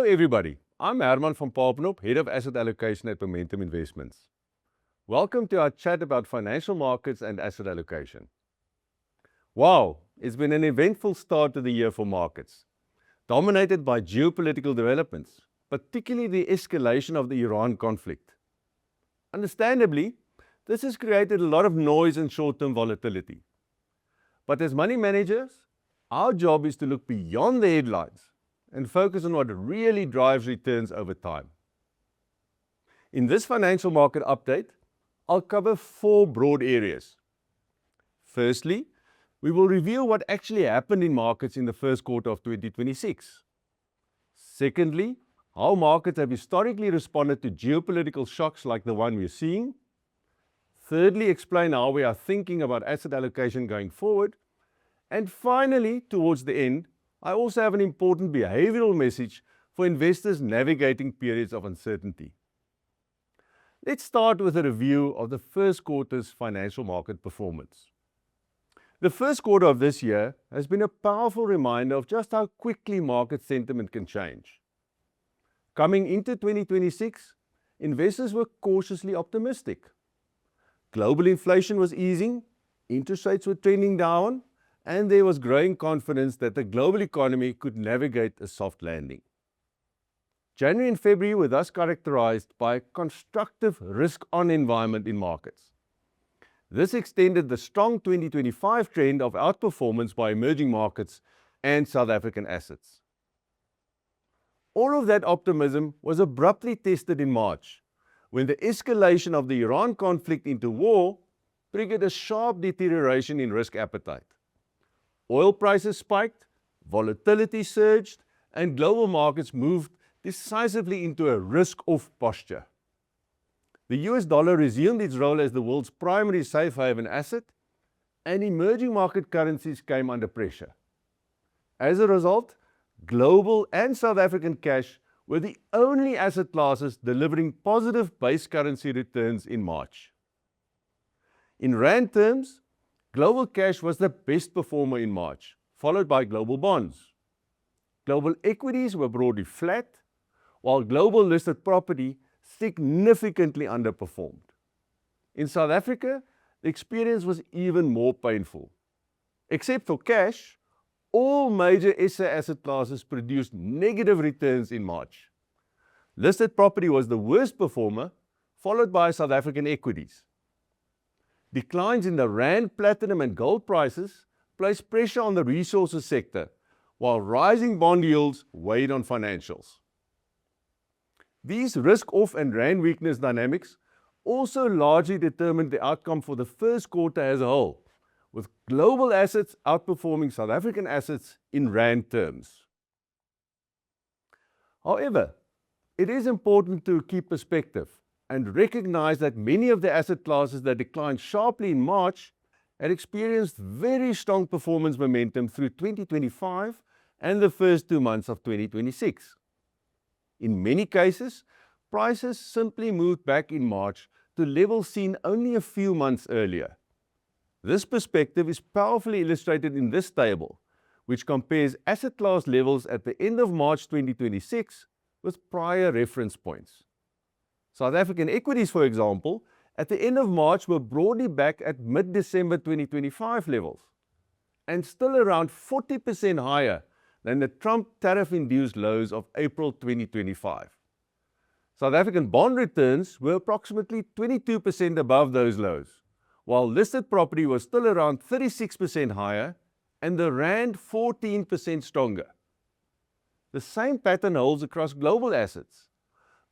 Hello everybody, I'm Herman van Papenop, Head of Asset Allocation at Momentum Investments. Welcome to our chat about financial markets and asset allocation. Wow, it's been an eventful start to the year for markets, dominated by geopolitical developments, particularly the escalation of the Iran conflict. Understandably, this has created a lot of noise and short-term volatility. But as money managers, our job is to look beyond the headlines and focus on what really drives returns over time. In this financial market update, I'll cover 4 broad areas. Firstly, we will review what actually happened in markets in the first quarter of 2026. Secondly, how markets have historically responded to geopolitical shocks like the one we're seeing. Thirdly, explain how we are thinking about asset allocation going forward. And finally, towards the end, I also have an important behavioral message for investors navigating periods of uncertainty. Let's start with a review of the first quarter's financial market performance. The first quarter of this year has been a powerful reminder of just how quickly market sentiment can change. Coming into 2026, investors were cautiously optimistic. Global inflation was easing, interest rates were trending down, and there was growing confidence that the global economy could navigate a soft landing. January and February were thus characterized by a constructive risk-on environment in markets. This extended the strong 2025 trend of outperformance by emerging markets and South African assets. All of that optimism was abruptly tested in March, when the escalation of the Iran conflict into war triggered a sharp deterioration in risk appetite. Oil prices spiked, volatility surged, and global markets moved decisively into a risk-off posture. The US dollar resumed its role as the world's primary safe haven asset, and emerging market currencies came under pressure. As a result, global and South African cash were the only asset classes delivering positive base currency returns in March. In rand terms, global cash was the best performer in March, followed by global bonds. Global equities were broadly flat, while global listed property significantly underperformed. In South Africa, the experience was even more painful. Except for cash, all major SA asset classes produced negative returns in March. Listed property was the worst performer, followed by South African equities. Declines in the rand, platinum and gold prices placed pressure on the resources sector, while rising bond yields weighed on financials. These risk-off and rand weakness dynamics also largely determined the outcome for the first quarter as a whole, with global assets outperforming South African assets in rand terms. However, it is important to keep perspective and recognize that many of the asset classes that declined sharply in March had experienced very strong performance momentum through 2025 and the first 2 months of 2026. In many cases, prices simply moved back in March to levels seen only a few months earlier. This perspective is powerfully illustrated in this table, which compares asset class levels at the end of March 2026 with prior reference points. South African equities, for example, at the end of March were broadly back at mid-December 2025 levels, and still around 40% higher than the Trump tariff-induced lows of April 2025. South African bond returns were approximately 22% above those lows, while listed property was still around 36% higher and the rand 14% stronger. The same pattern holds across global assets.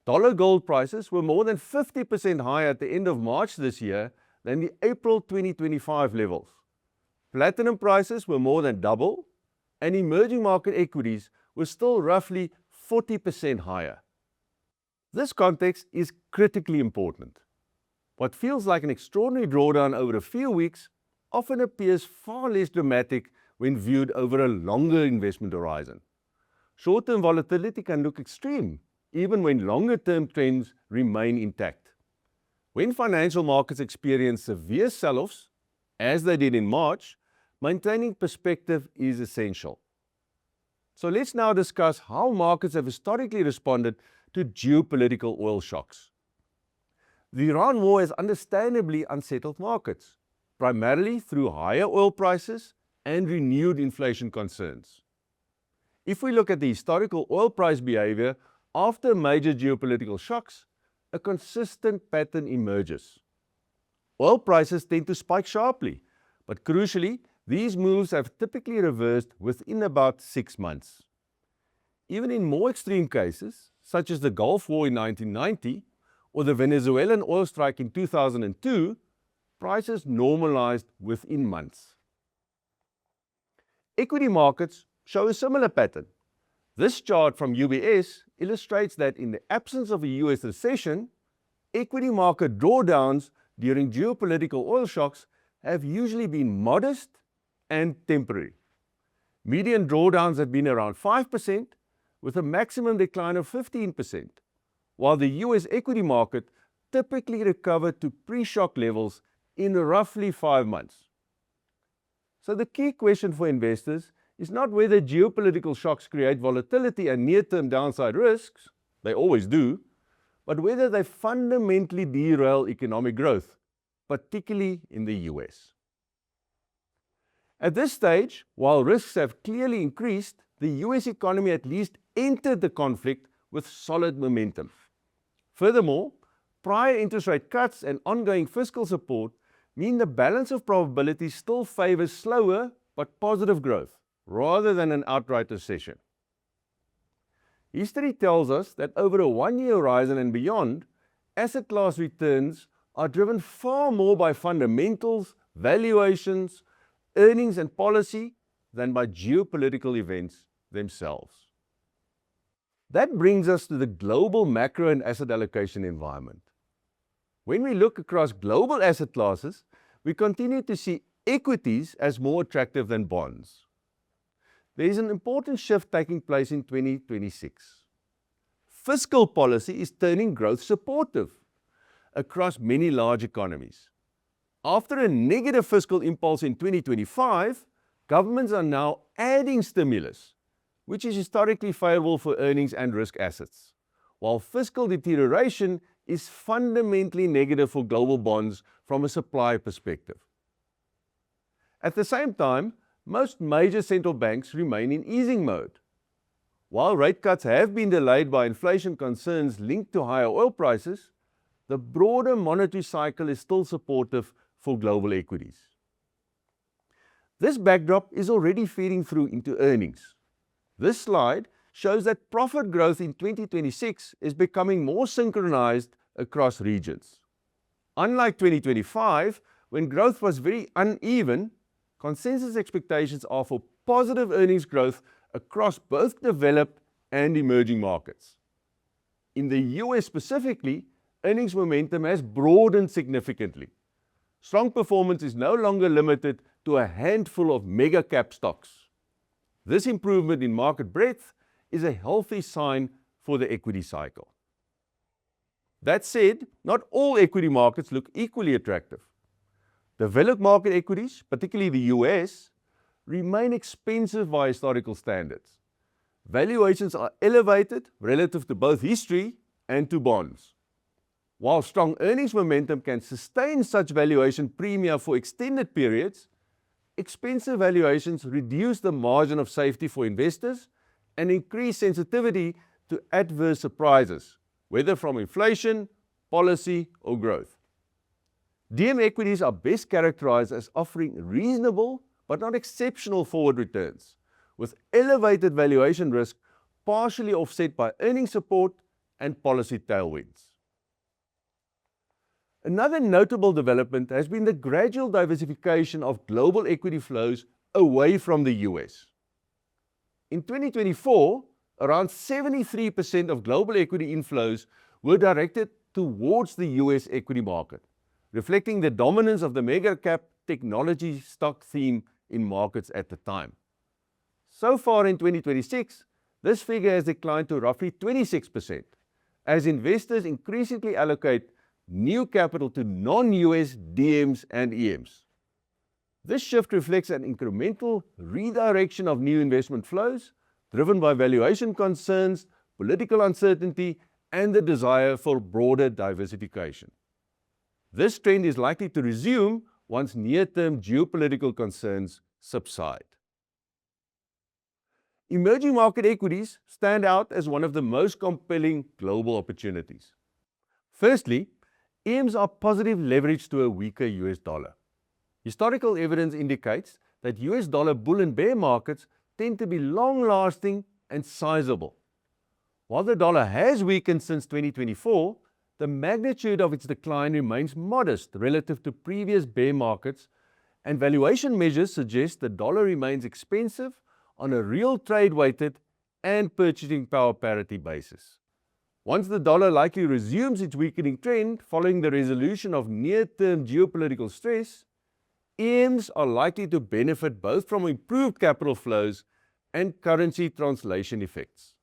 Dollar gold prices were more than 50% higher at the end of March this year than the April 2025 levels. Platinum prices were more than double, and emerging market equities were still roughly 40% higher. This context is critically important. What feels like an extraordinary drawdown over a few weeks often appears far less dramatic when viewed over a longer investment horizon. Short-term volatility can look extreme, even when longer-term trends remain intact. When financial markets experience severe sell-offs, as they did in March, maintaining perspective is essential. So let's now discuss how markets have historically responded to geopolitical oil shocks. The Iran war has understandably unsettled markets, primarily through higher oil prices and renewed inflation concerns. If we look at the historical oil price behavior after major geopolitical shocks, a consistent pattern emerges. Oil prices tend to spike sharply, but crucially, these moves have typically reversed within about 6 months. Even in more extreme cases, such as the Gulf War in 1990 or the Venezuelan oil strike in 2002, prices normalized within months. Equity markets show a similar pattern. This chart from UBS illustrates that in the absence of a US recession, equity market drawdowns during geopolitical oil shocks have usually been modest and temporary. Median drawdowns have been around 5%, with a maximum decline of 15%, while the US equity market typically recovered to pre-shock levels in roughly 5 months. So the key question for investors is not whether geopolitical shocks create volatility and near-term downside risks, they always do, but whether they fundamentally derail economic growth, particularly in the US. At this stage, while risks have clearly increased, the US economy at least entered the conflict with solid momentum. Furthermore, prior interest rate cuts and ongoing fiscal support mean the balance of probabilities still favors slower but positive growth, rather than an outright recession. History tells us that over a 1-year horizon and beyond, asset class returns are driven far more by fundamentals, valuations, earnings and policy than by geopolitical events themselves. That brings us to the global macro and asset allocation environment. When we look across global asset classes, we continue to see equities as more attractive than bonds. There is an important shift taking place in 2026. Fiscal policy is turning growth supportive across many large economies. After a negative fiscal impulse in 2025, governments are now adding stimulus, which is historically favorable for earnings and risk assets, while fiscal deterioration is fundamentally negative for global bonds from a supply perspective. At the same time, most major central banks remain in easing mode. While rate cuts have been delayed by inflation concerns linked to higher oil prices, the broader monetary cycle is still supportive for global equities. This backdrop is already feeding through into earnings. This slide shows that profit growth in 2026 is becoming more synchronized across regions. Unlike 2025, when growth was very uneven, consensus expectations are for positive earnings growth across both developed and emerging markets. In the US specifically, earnings momentum has broadened significantly. Strong performance is no longer limited to a handful of mega cap stocks. This improvement in market breadth is a healthy sign for the equity cycle. That said, not all equity markets look equally attractive. Developed market equities, particularly the US, remain expensive by historical standards. Valuations are elevated relative to both history and to bonds. While strong earnings momentum can sustain such valuation premia for extended periods, expensive valuations reduce the margin of safety for investors and increase sensitivity to adverse surprises, whether from inflation, policy, or growth. DM equities are best characterized as offering reasonable but not exceptional forward returns, with elevated valuation risk partially offset by earnings support and policy tailwinds. Another notable development has been the gradual diversification of global equity flows away from the US. In 2024, around 73% of global equity inflows were directed towards the US equity market, reflecting the dominance of the mega cap technology stock theme in markets at the time. So far in 2026, this figure has declined to roughly 26%, as investors increasingly allocate new capital to non-US DMs and EMs. This shift reflects an incremental redirection of new investment flows, driven by valuation concerns, political uncertainty, and the desire for broader diversification. This trend is likely to resume once near-term geopolitical concerns subside. Emerging market equities stand out as one of the most compelling global opportunities. Firstly, EMs are positive leverage to a weaker US dollar. Historical evidence indicates that US dollar bull and bear markets tend to be long-lasting and sizable. While the dollar has weakened since 2024, the magnitude of its decline remains modest relative to previous bear markets, and valuation measures suggest the dollar remains expensive on a real trade-weighted and purchasing power parity basis. Once the dollar likely resumes its weakening trend following the resolution of near-term geopolitical stress, EMs are likely to benefit both from improved capital flows and currency translation effects.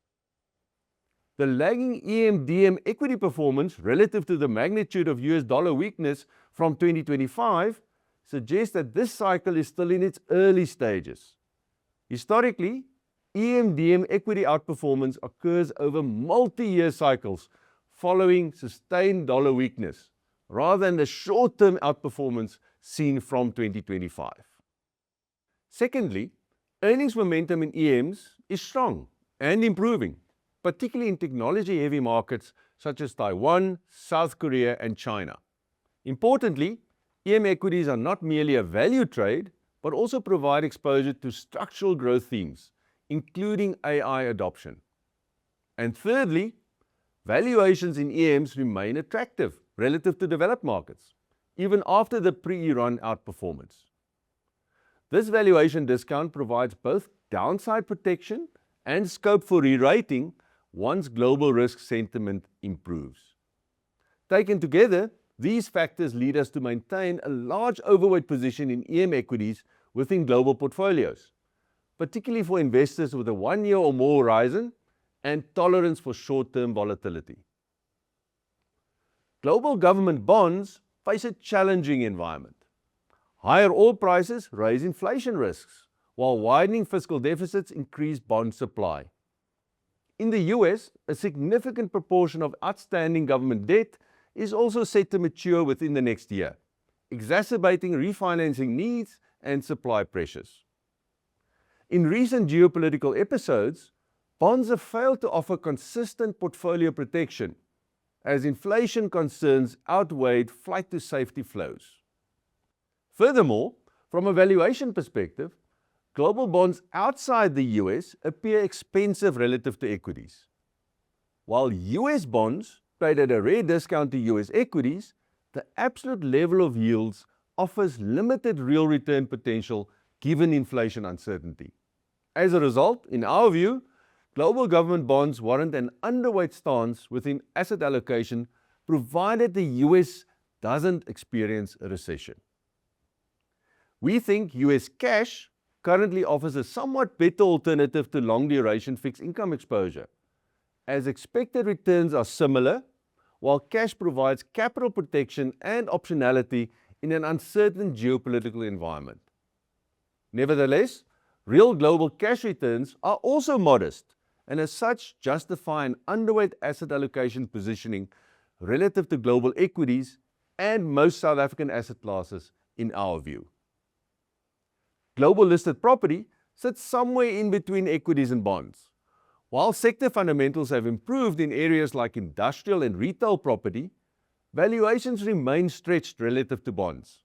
The lagging EM/DM equity performance relative to the magnitude of US dollar weakness from 2025 suggests that this cycle is still in its early stages. Historically, EM/DM equity outperformance occurs over multi-year cycles following sustained dollar weakness, rather than the short-term outperformance seen from 2025. Secondly, earnings momentum in EMs is strong and improving, particularly in technology-heavy markets such as Taiwan, South Korea, and China. Importantly, EM equities are not merely a value trade, but also provide exposure to structural growth themes, including AI adoption. And thirdly, valuations in EMs remain attractive relative to developed markets, even after the pre-Iran outperformance. This valuation discount provides both downside protection and scope for re-rating once global risk sentiment improves. Taken together, these factors lead us to maintain a large overweight position in EM equities within global portfolios, particularly for investors with a 1-year or more horizon and tolerance for short-term volatility. Global government bonds face a challenging environment. Higher oil prices raise inflation risks, while widening fiscal deficits increase bond supply. In the US, a significant proportion of outstanding government debt is also set to mature within the next year, exacerbating refinancing needs and supply pressures. In recent geopolitical episodes, bonds have failed to offer consistent portfolio protection as inflation concerns outweighed flight to safety flows. Furthermore, from a valuation perspective, global bonds outside the US appear expensive relative to equities. While US bonds trade at a rare discount to US equities, the absolute level of yields offers limited real return potential given inflation uncertainty. As a result, in our view, global government bonds warrant an underweight stance within asset allocation provided the US doesn't experience a recession. We think US cash currently offers a somewhat better alternative to long-duration fixed income exposure, as expected returns are similar, while cash provides capital protection and optionality in an uncertain geopolitical environment. Nevertheless, real global cash returns are also modest, and as such justify an underweight asset allocation positioning relative to global equities and most South African asset classes in our view. Global listed property sits somewhere in between equities and bonds. While sector fundamentals have improved in areas like industrial and retail property, valuations remain stretched relative to bonds.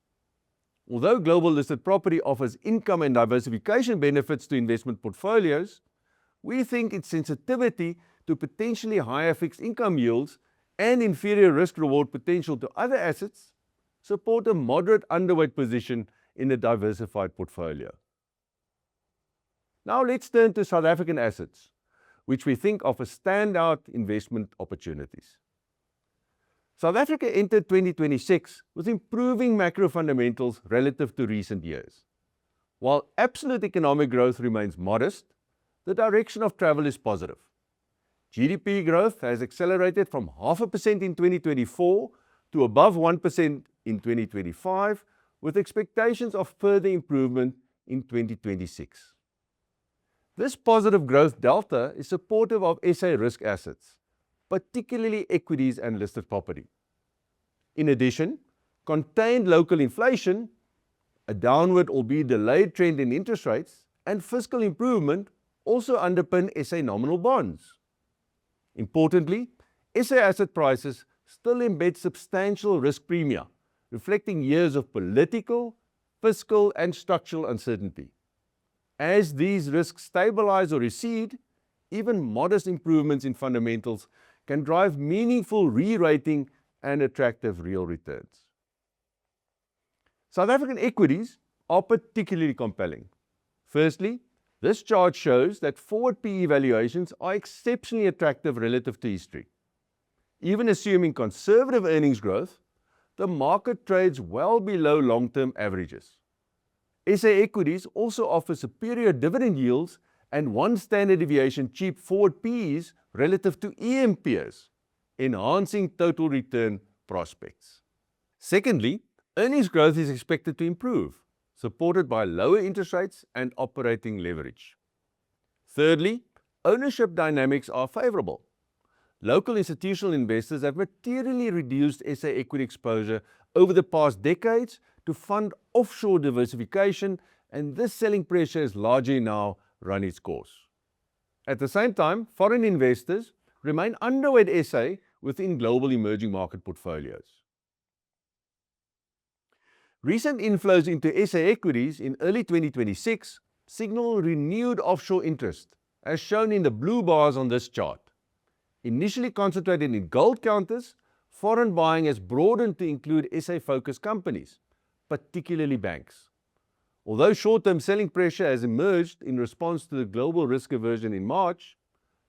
Although global listed property offers income and diversification benefits to investment portfolios, we think its sensitivity to potentially higher fixed income yields and inferior risk-reward potential to other assets support a moderate underweight position in a diversified portfolio. Now let's turn to South African assets, which we think offer standout investment opportunities. South Africa entered 2026 with improving macro fundamentals relative to recent years. While absolute economic growth remains modest, the direction of travel is positive. GDP growth has accelerated from 0.5% in 2024 to above 1% in 2025, with expectations of further improvement in 2026. This positive growth delta is supportive of SA risk assets, particularly equities and listed property. In addition, contained local inflation, a downward albeit delayed trend in interest rates, and fiscal improvement also underpin SA nominal bonds. Importantly, SA asset prices still embed substantial risk premia, reflecting years of political, fiscal, and structural uncertainty. As these risks stabilize or recede, even modest improvements in fundamentals can drive meaningful re-rating and attractive real returns. South African equities are particularly compelling. Firstly, this chart shows that forward PE valuations are exceptionally attractive relative to history. Even assuming conservative earnings growth, the market trades well below long-term averages. SA equities also offer superior dividend yields and one standard deviation cheap forward PEs relative to EM peers, enhancing total return prospects. Secondly, earnings growth is expected to improve, supported by lower interest rates and operating leverage. Thirdly, ownership dynamics are favorable. Local institutional investors have materially reduced SA equity exposure over the past decades to fund offshore diversification, and this selling pressure has largely now run its course. At the same time, foreign investors remain underweight SA within global emerging market portfolios. Recent inflows into SA equities in early 2026 signal renewed offshore interest, as shown in the blue bars on this chart. Initially concentrated in gold counters, foreign buying has broadened to include SA-focused companies, particularly banks. Although short-term selling pressure has emerged in response to the global risk aversion in March,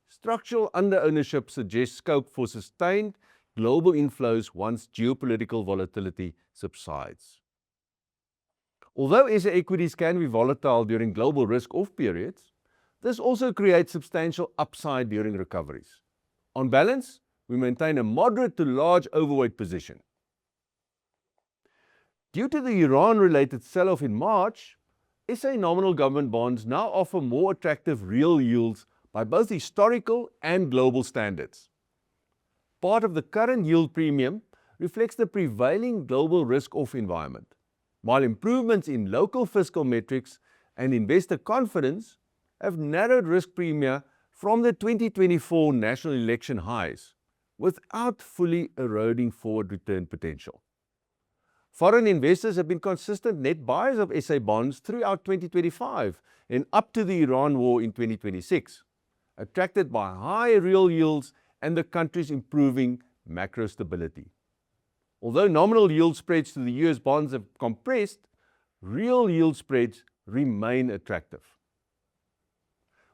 structural under-ownership suggests scope for sustained global inflows once geopolitical volatility subsides. Although SA equities can be volatile during global risk-off periods, this also creates substantial upside during recoveries. On balance, we maintain a moderate to large overweight position. Due to the Iran-related sell-off in March, SA nominal government bonds now offer more attractive real yields by both historical and global standards. Part of the current yield premium reflects the prevailing global risk-off environment, while improvements in local fiscal metrics and investor confidence have narrowed risk premia from the 2024 national election highs, without fully eroding forward return potential. Foreign investors have been consistent net buyers of SA bonds throughout 2025 and up to the Iran war in 2026, attracted by high real yields and the country's improving macro stability. Although nominal yield spreads to the US bonds have compressed, real yield spreads remain attractive.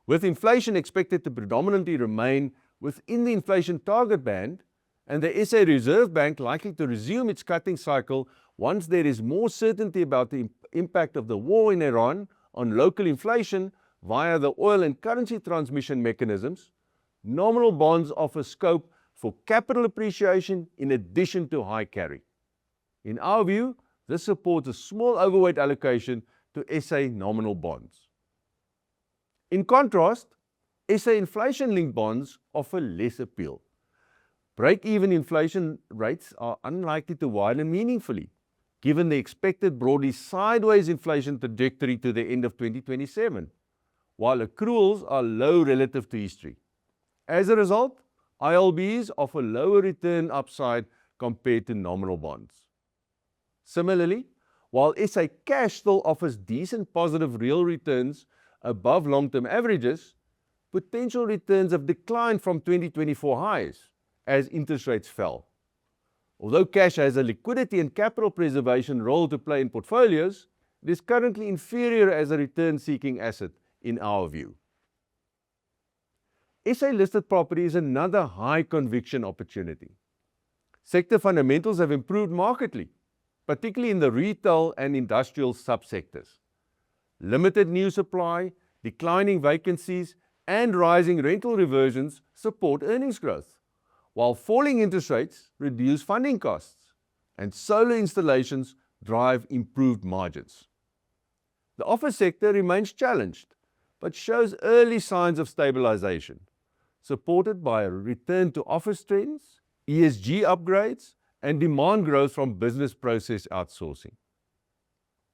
With inflation expected to predominantly remain within the inflation target band, and the SA Reserve Bank likely to resume its cutting cycle once there is more certainty about the impact of the war in Iran on local inflation via the oil and currency transmission mechanisms, nominal bonds offer scope for capital appreciation in addition to high carry. In our view, this supports a small overweight allocation to SA nominal bonds. In contrast, SA inflation-linked bonds offer less appeal. Break-even inflation rates are unlikely to widen meaningfully, given the expected broadly sideways inflation trajectory to the end of 2027, while accruals are low relative to history. As a result, ILBs offer lower return upside compared to nominal bonds. Similarly, while SA cash still offers decent positive real returns above long-term averages, potential returns have declined from 2024 highs as interest rates fell. Although cash has a liquidity and capital preservation role to play in portfolios, it is currently inferior as a return-seeking asset in our view. SA-listed property is another high-conviction opportunity. Sector fundamentals have improved markedly, particularly in the retail and industrial subsectors. Limited new supply, declining vacancies, and rising rental reversions support earnings growth, while falling interest rates reduce funding costs, and solar installations drive improved margins. The office sector remains challenged, but shows early signs of stabilization, supported by a return to office trends, ESG upgrades, and demand growth from business process outsourcing.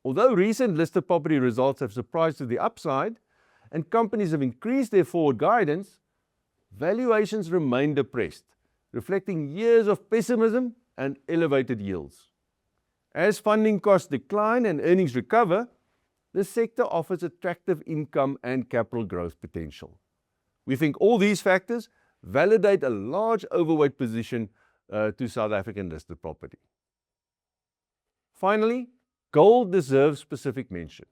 Although recent listed property results have surprised to the upside and companies have increased their forward guidance, valuations remain depressed, reflecting years of pessimism and elevated yields. As funding costs decline and earnings recover, the sector offers attractive income and capital growth potential. We think all these factors validate a large overweight position to South African listed property. Finally, gold deserves specific mention.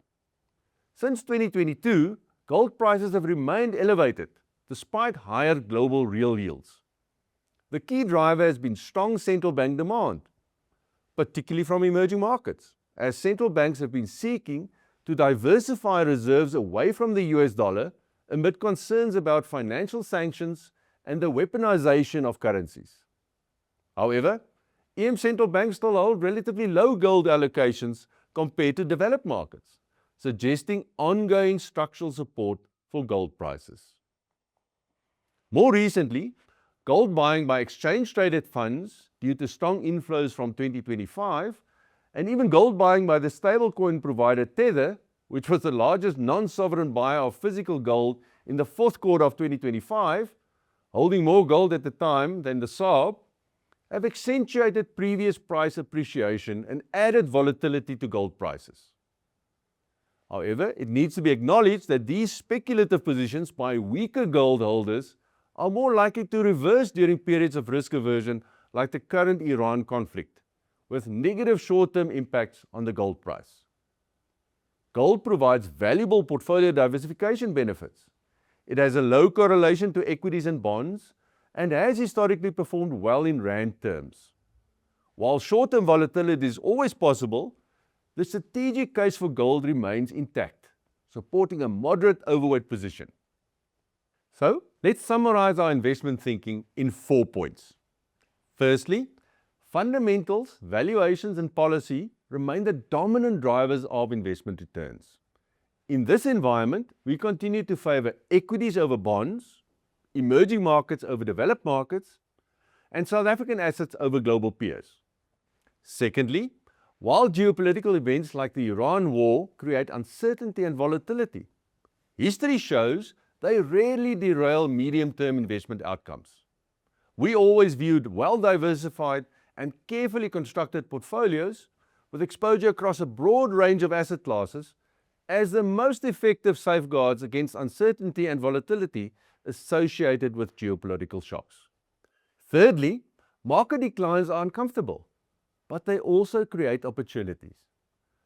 Since 2022, gold prices have remained elevated despite higher global real yields. The key driver has been strong central bank demand, particularly from emerging markets, as central banks have been seeking to diversify reserves away from the US dollar amid concerns about financial sanctions and the weaponization of currencies. However, EM central banks still hold relatively low gold allocations compared to developed markets, suggesting ongoing structural support for gold prices. More recently, gold buying by exchange-traded funds due to strong inflows from 2025, and even gold buying by the stablecoin provider Tether, which was the largest non-sovereign buyer of physical gold in the fourth quarter of 2025, holding more gold at the time than the SARB, have accentuated previous price appreciation and added volatility to gold prices. However, it needs to be acknowledged that these speculative positions by weaker gold holders are more likely to reverse during periods of risk aversion like the current Iran conflict, with negative short-term impacts on the gold price. Gold provides valuable portfolio diversification benefits. It has a low correlation to equities and bonds and has historically performed well in rand terms. While short-term volatility is always possible, the strategic case for gold remains intact, supporting a moderate overweight position. So, let's summarize our investment thinking in 4 points. Firstly, fundamentals, valuations, and policy remain the dominant drivers of investment returns. In this environment, we continue to favor equities over bonds, emerging markets over developed markets, and South African assets over global peers. Secondly, while geopolitical events like the Iran war create uncertainty and volatility, history shows they rarely derail medium-term investment outcomes. We always viewed well-diversified and carefully constructed portfolios with exposure across a broad range of asset classes as the most effective safeguards against uncertainty and volatility associated with geopolitical shocks. Thirdly, market declines are uncomfortable, but they also create opportunities.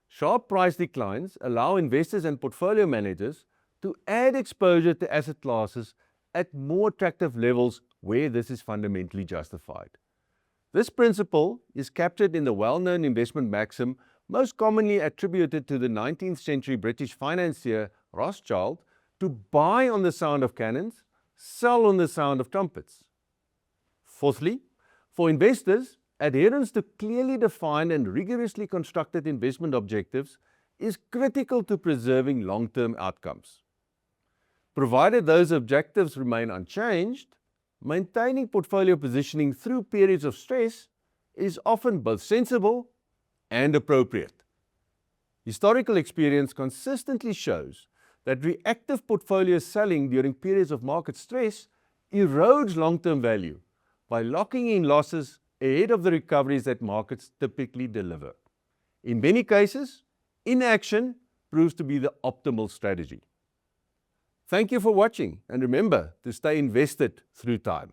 Sharp price declines allow investors and portfolio managers to add exposure to asset classes at more attractive levels where this is fundamentally justified. This principle is captured in the well-known investment maxim most commonly attributed to the 19th century British financier Rothschild to buy on the sound of cannons, sell on the sound of trumpets. Fourthly, for investors, adherence to clearly defined and rigorously constructed investment objectives is critical to preserving long-term outcomes. Provided those objectives remain unchanged, maintaining portfolio positioning through periods of stress is often both sensible and appropriate. Historical experience consistently shows that reactive portfolio selling during periods of market stress erodes long-term value by locking in losses ahead of the recoveries that markets typically deliver. In many cases, inaction proves to be the optimal strategy. Thank you for watching, and remember to stay invested through time.